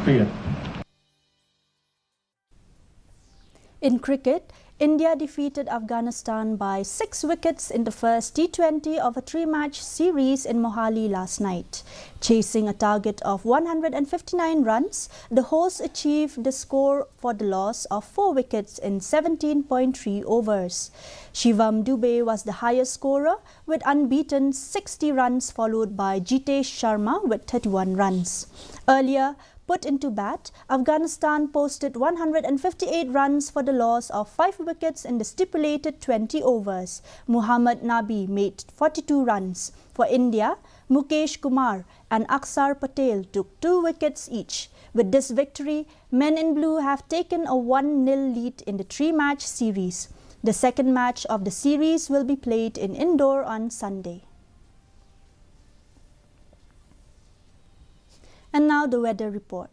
Shukriya. In cricket, India defeated Afghanistan by 6 wickets in the first T20 of a 3-match series in Mohali last night. Chasing a target of 159 runs, the hosts achieved the score for the loss of 4 wickets in 17.3 overs. Shivam Dubey was the highest scorer with unbeaten 60 runs, followed by Jitesh Sharma with 31 runs. Earlier, put into bat, Afghanistan posted 158 runs for the loss of 5 wickets in the stipulated 20 overs. Muhammad Nabi made 42 runs. For India, Mukesh Kumar and Aksar Patel took 2 wickets each. With this victory, Men in Blue have taken a 1-0 lead in the 3-match series. The second match of the series will be played in Indore on Sunday. And now the weather report.